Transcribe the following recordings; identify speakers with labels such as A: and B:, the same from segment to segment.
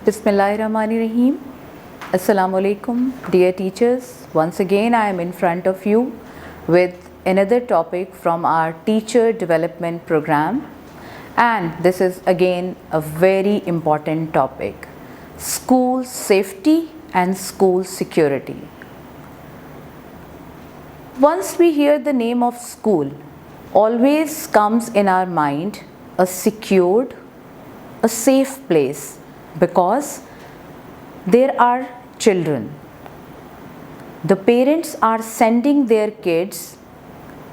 A: Bismillahirrahmanirrahim. Assalamu alaikum, dear teachers. Once again, I am in front of you with another topic from our teacher development program, and this is again a very important topic: school safety and school security. Once we hear the name of school, always comes in our mind a secured, a safe place, because there are children. The parents are sending their kids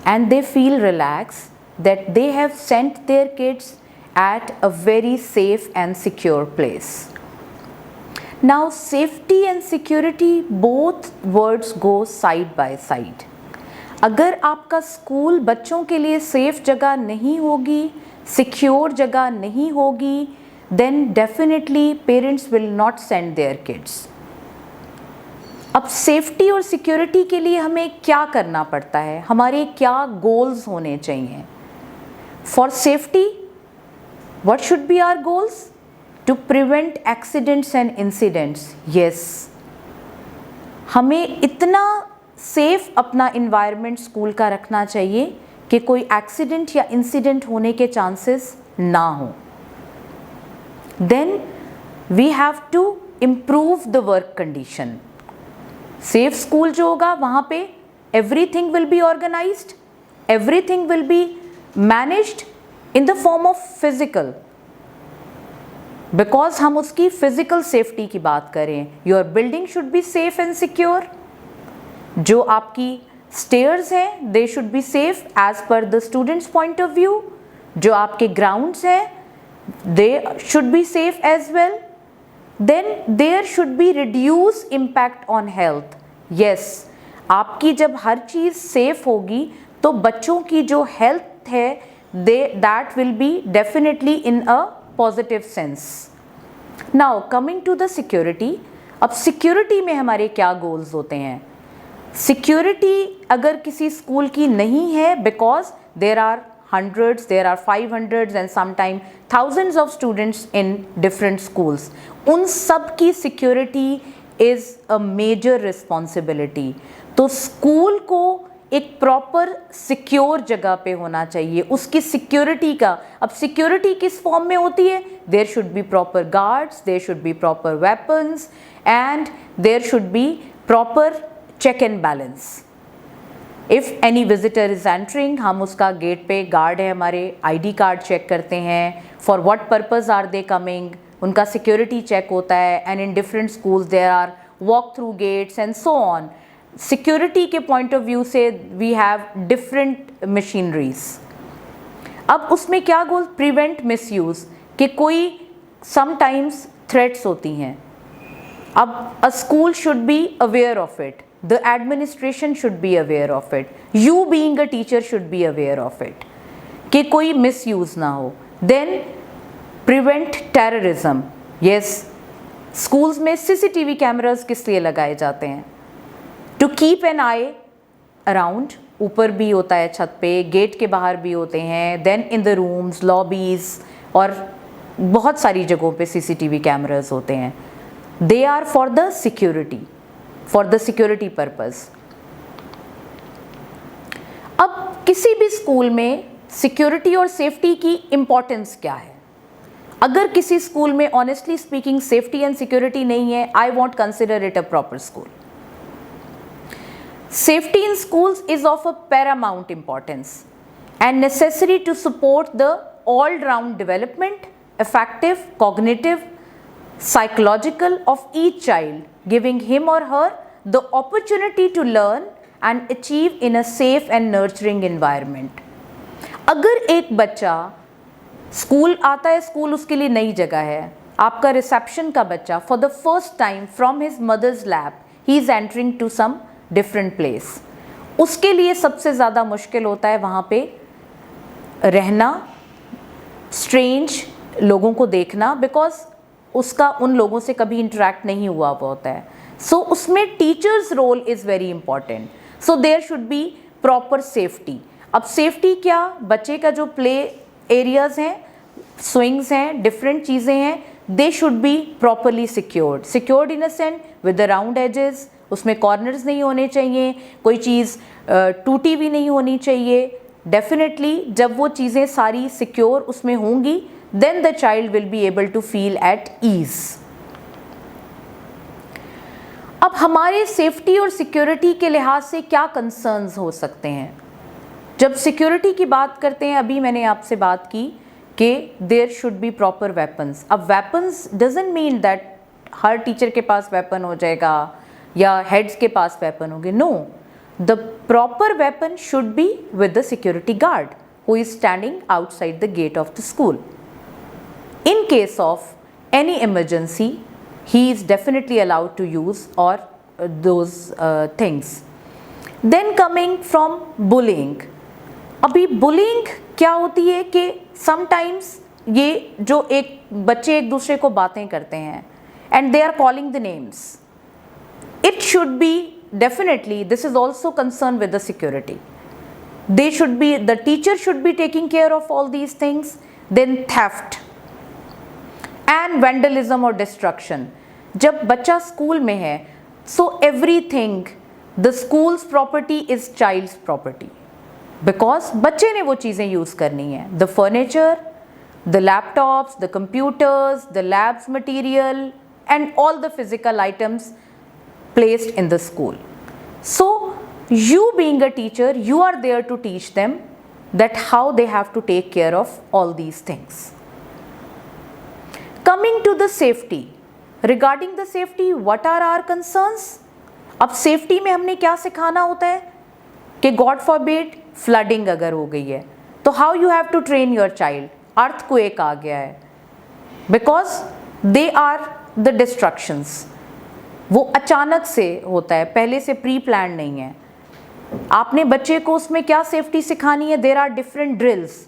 A: and they feel relaxed that they have sent their kids at a very safe and secure place. Now, safety and security, both words go side by side. अगर आपका school बच्चों के लिए safe जगह नहीं होगी, secure जगह नहीं होगी, then definitely parents will not send their kids. अब सेफ्टी और सिक्योरिटी के लिए हमें क्या करना पड़ता है, हमारे क्या गोल्स होने चाहिए? For safety, what should be our goals? To prevent accidents and incidents. Yes, हमें इतना सेफ अपना इन्वायरमेंट स्कूल का रखना चाहिए कि कोई एक्सीडेंट या इंसिडेंट होने के चांसेस ना हो. Then we have to improve the work condition. Safe school जो होगा वहाँ पे everything will be organized, everything will be managed in the form of physical. Because हम उसकी physical safety की बात करें, your building should be safe and secure. जो आपकी stairs हैं, they should be safe as per the student's point of view. जो आपके grounds हैं, they should be safe as well. Then there should be reduced impact on health. Yes, आपकी जब हर चीज़ safe होगी तो बच्चों की जो health है that will be definitely in a positive sense. Now coming to the security. अब security में हमारे क्या goals होते हैं? Security अगर किसी स्कूल की नहीं है, because there are hundreds, there are 500s and sometimes thousands of students in different schools. उन सब की security is a major responsibility. तो स्कूल को एक प्रॉपर सिक्योर जगह पे होना चाहिए. उसकी सिक्योरिटी का, अब सिक्योरिटी किस फॉर्म में होती है? There should be proper guards, there should be proper weapons and there should be proper check and balance. If any visitor is entering, हम उसका गेट पे गार्ड है हमारे, आईडी कार्ड चेक करते हैं, for what purpose are they coming, उनका security check होता है. And in different schools there are walk through gates and so on. Security के पॉइंट ऑफ व्यू से वी हैव डिफरेंट मशीनरीज. अब उसमें क्या गोल? प्रिवेंट मिसयूज़, कि कोई समटाइम्स थ्रेट्स होती हैं. अब अ school should be aware of it. The administration should be aware of it. You being a teacher should be aware of it. कि कोई misuse ना हो. Then prevent terrorism. Yes, schools में CCTV cameras किस लिए लगाए जाते हैं? To keep an eye around. ऊपर भी होता है छत पे, गेट के बाहर भी होते हैं, then in the rooms, lobbies और बहुत सारी जगहों पे CCTV cameras होते हैं. They are for the security. For the security purpose. अब किसी भी स्कूल में सिक्योरिटी और सेफ्टी की इम्पॉर्टेंस क्या है? अगर किसी स्कूल में honestly speaking safety and security नहीं है, I won't consider it a proper school. Safety in schools is of a paramount importance and necessary to support the all round development, effective, cognitive, psychological of each child, giving him or her the opportunity to learn and achieve in a safe and nurturing environment. अगर एक बच्चा school आता है, school उसके लिए नई जगह है, आपका रिसेप्शन का बच्चा for the first time from his mother's lap he is entering to some different place, उसके लिए सबसे ज़्यादा मुश्किल होता है वहाँ पे रहना, स्ट्रेंज लोगों को देखना, बिकॉज उसका उन लोगों से कभी इंटरेक्ट नहीं हुआ होता है. सो उसमें teacher's role is very important. So there should be proper safety. अब सेफ्टी क्या? बच्चे का जो प्ले एरियाज़ हैं, स्विंग्स हैं, डिफरेंट चीज़ें हैं, they should be properly secured in a sense with the round edges, उसमें कॉर्नर्स नहीं होने चाहिए, कोई चीज़ टूटी भी नहीं होनी चाहिए। डेफिनेटली जब वो चीज़ें सारी सिक्योर उसमें होंगी, then the child will be able to feel at ease. अब हमारे सेफ्टी और सिक्योरिटी के लिहाज से क्या कंसर्न्स हो सकते हैं? जब सिक्योरिटी की बात करते हैं, अभी मैंने आपसे बात की कि there should be proper weapons. अब वेपन्स डजंट मीन दैट हर टीचर के पास वेपन हो जाएगा या हेड्स के पास वेपन होंगे। No, the proper weapon should be with the security guard who is standing outside the gate of the school. In case of any emergency, he is definitely allowed to use or those things. Then coming from bullying. अभी bullying क्या होती है कि sometimes ये जो एक बच्चे एक दूसरे को बातें करते हैं and they are calling the names. It should be definitely, this is also concerned with the security. They should be, the teacher should be taking care of all these things. Then theft and vandalism or destruction. जब बच्चा school में है, so everything, the school's property is child's property, because बच्चे ने वो चीज़ें use करनी है, the furniture, the laptops, the computers, the labs material and all the physical items placed in the school. So you being a teacher, you are there to teach them that how they have to take care of all these things. Coming to the safety, regarding the safety, what are our concerns? अब safety में हमने क्या सिखाना होता है कि God forbid flooding अगर हो गई है तो how you have to train your child, earthquake आ गया है, because they are the destructions, वो अचानक से होता है, पहले से प्री प्लान नहीं है। आपने बच्चे को उसमें क्या सेफ्टी सिखानी है? देयर आर डिफरेंट ड्रिल्स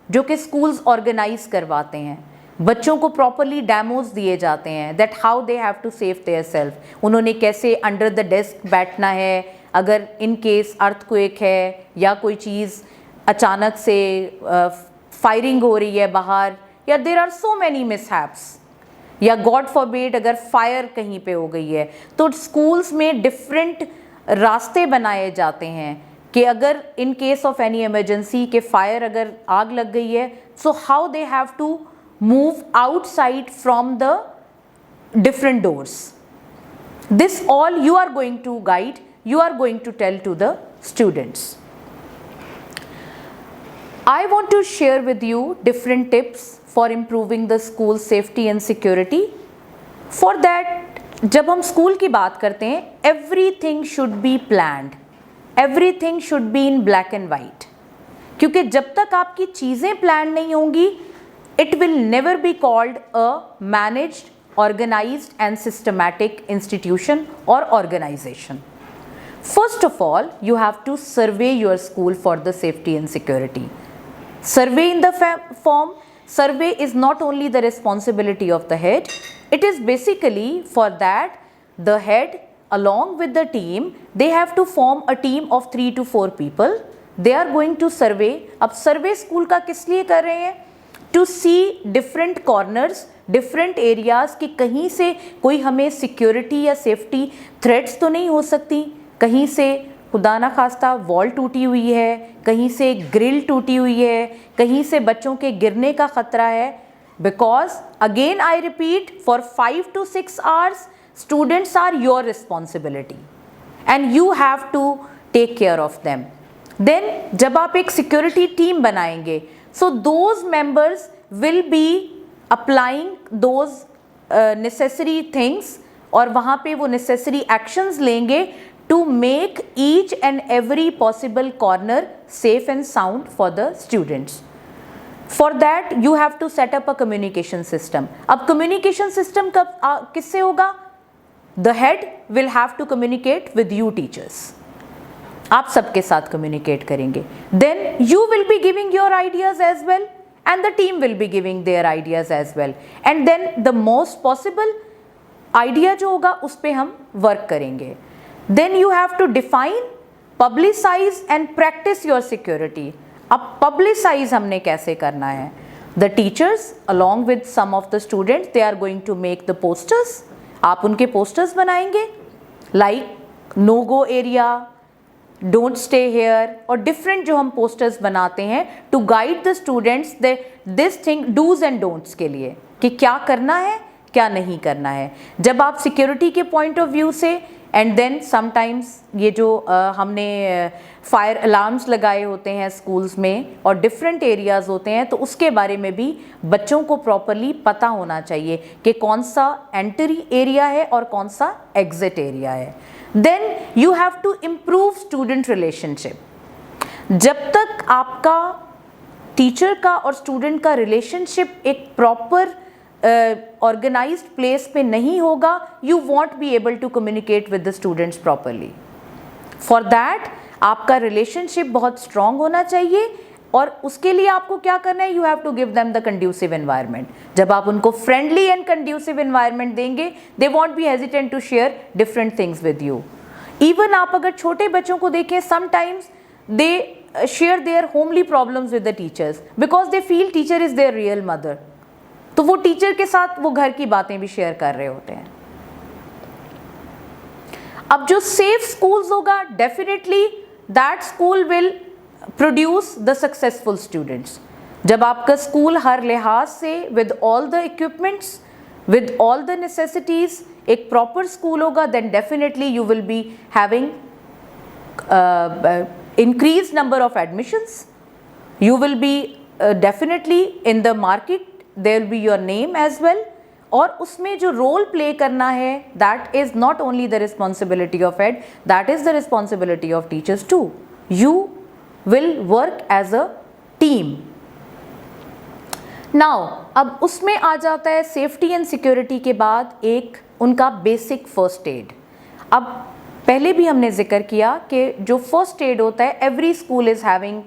A: जो कि स्कूल्स ऑर्गेनाइज करवाते हैं, बच्चों को प्रॉपरली डेमोज दिए जाते हैं that how they have to save their self, उन्होंने कैसे अंडर द डेस्क बैठना है अगर इन केस अर्थक्वेक है या कोई चीज़ अचानक से फायरिंग हो रही है बाहर, या there are so many mishaps, या गॉड फॉरबिड अगर फायर कहीं पे हो गई है, तो स्कूल्स में डिफरेंट रास्ते बनाए जाते हैं कि अगर in case of any emergency के फायर अगर आग लग गई है, so how they have to move outside from the different doors. This all you are going to guide, you are going to tell to the students. I want to share with you different tips for improving the school safety and security. For that, जब हम school की बात करते हैं, everything should be planned, everything should be in black and white, क्योंकि जब तक आपकी चीज़ें प्लान नहीं होंगी, it will never be called a managed, organized and systematic institution or organization. First of all, you have to survey your school for the safety and security. Survey in the form, survey is not only the responsibility of the head, it is basically for that the head along with the team, they have to form a team of 3 to 4 people. They are going to survey. अब survey school का किस लिए कर रहे हैं? To see different corners, different areas कि कहीं से कोई हमें सिक्योरिटी या सेफ्टी थ्रेट्स तो नहीं हो सकती, कहीं से खुदा ना खास्ता वॉल टूटी हुई है, कहीं से ग्रिल टूटी हुई है, कहीं से बच्चों के गिरने का ख़तरा है, because again I repeat, for 5 to 6 hours students are your responsibility and you have to take care of them. Then जब आप एक सिक्योरिटी टीम बनाएंगे, so those members will be applying those necessary things और वहाँ पे वो necessary actions लेंगे to make each and every possible corner safe and sound for the students. For that you have to set up a communication system. अब communication system कब किससे होगा? The head will have to communicate with you teachers. आप सबके साथ communicate करेंगे, then you will be giving your ideas as well and the team will be giving their ideas as well, and then the most possible idea जो होगा उस पर हम work करेंगे. Then you have to define, publicise and practise your security. अब publicise हमने कैसे करना है? The teachers along with some of the students, they are going to make the posters. आप उनके posters बनाएंगे like no go area, don't stay here और different जो हम posters बनाते हैं to guide the students this thing do's and don'ts के लिए कि क्या करना है क्या नहीं करना है. जब आप security के point of view से एंड देन समटाइम्स ये जो हमने फायर अलार्म्स लगाए होते हैं स्कूल्स में और डिफरेंट एरियाज़ होते हैं, तो उसके बारे में भी बच्चों को प्रॉपरली पता होना चाहिए कि कौन सा एंट्री एरिया है और कौन सा एग्जिट एरिया है. Then you have to improve student relationship. जब तक आपका टीचर का और स्टूडेंट का रिलेशनशिप एक प्रॉपर ऑर्गेनाइज्ड प्लेस पे नहीं होगा, you won't be able to communicate with the students properly. For that आपका रिलेशनशिप बहुत स्ट्रांग होना चाहिए और उसके लिए आपको क्या करना है, you have to give them the conducive environment. जब आप उनको फ्रेंडली एंड कंड्यूसिव एनवायरनमेंट देंगे, they won't be hesitant to share different things with you. Even आप अगर छोटे बच्चों को देखें, sometimes they share their homely problems with the teachers because they feel teacher is there real mother. तो वो teacher के साथ वो घर की बातें भी शेयर कर रहे होते हैं. अब जो सेफ स्कूल्स होगा, definitely that school will produce the successful students. जब आपका स्कूल हर लिहाज से with all the equipments, with all the necessities एक प्रॉपर स्कूल होगा, then definitely you will be having increased number of admissions. You will be definitely in the market, there will be your name as well. और उसमें जो role play करना है, that is not only the responsibility of head, that is the responsibility of teachers too. You will work as a team. Now अब उसमें आ जाता है safety and security के बाद एक उनका बेसिक फर्स्ट एड. अब पहले भी हमने जिक्र किया कि जो फर्स्ट एड होता है, every school is having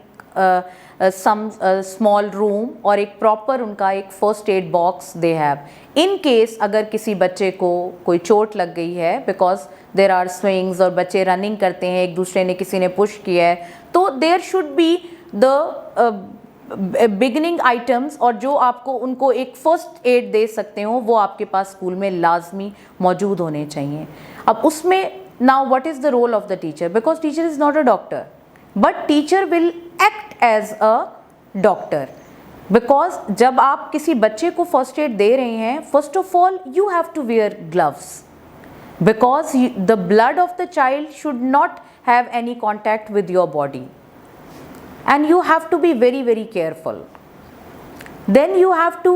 A: some small room और एक प्रॉपर उनका एक first aid box they have. In case अगर किसी बच्चे को कोई चोट लग गई है, बिकॉज देर आर स्विंग्स और बच्चे रनिंग करते हैं, एक दूसरे ने किसी ने पुश किया है, तो there should be the beginning items और जो आपको उनको एक फर्स्ट एड दे सकते हो वो आपके पास स्कूल में लाजमी मौजूद होने चाहिए. अब उसमें now what is the role of the teacher, because teacher is not a doctor but teacher will act as a doctor, because जब आप किसी बच्चे को फर्स्ट एड दे रहे हैं, first of all you have to wear gloves because the blood of the child should not have any contact with your body and you have to be very very careful. Then you have to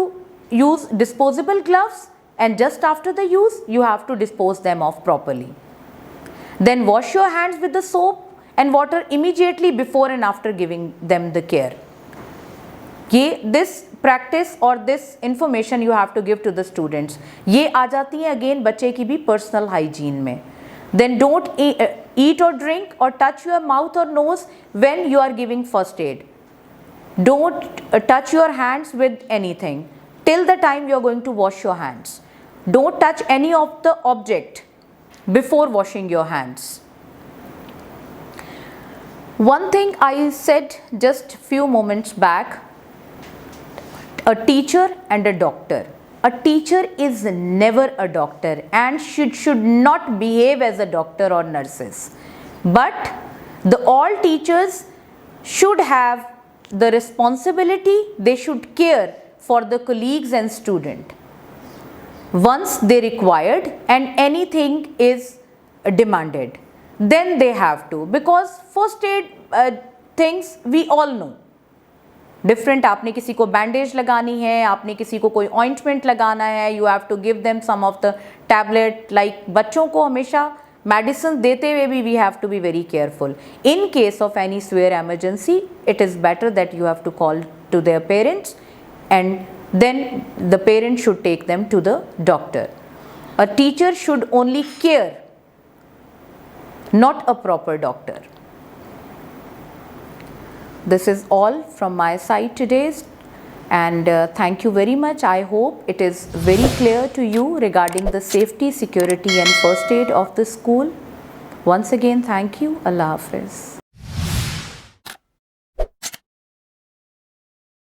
A: use disposable gloves and just after the use you have to dispose them off properly. Then wash your hands with the soap and water immediately before and after giving them the care. This practice or this information you have to give to the students. ये आ जाती है again बच्चे की भी personal hygiene में. Then don't eat or drink or touch your mouth or nose when you are giving first aid. Don't touch your hands with anything till the time you are going to wash your hands. Don't touch any of the object before washing your hands. One thing I said just few moments back, a teacher and a doctor. A teacher is never a doctor and should not behave as a doctor or nurses. But all teachers should have the responsibility, they should care for the colleagues and student. Once they required and anything is demanded, then they have to, because first aid things we all know. Different, आपने किसी को bandage लगानी है, आपने किसी को कोई ointment लगाना है, you have to give them some of the tablet. Like बच्चों को हमेशा मेडिसिन देते हुए भी we have to be very careful. In case of any severe emergency, it is better that you have to call to their parents and then the parent should take them to the doctor. A teacher should only care, not a proper doctor. This is all from my side today and thank you very much. I hope it is very clear to you regarding the safety, security and first aid of the school. Once again, thank you. Allah Hafiz.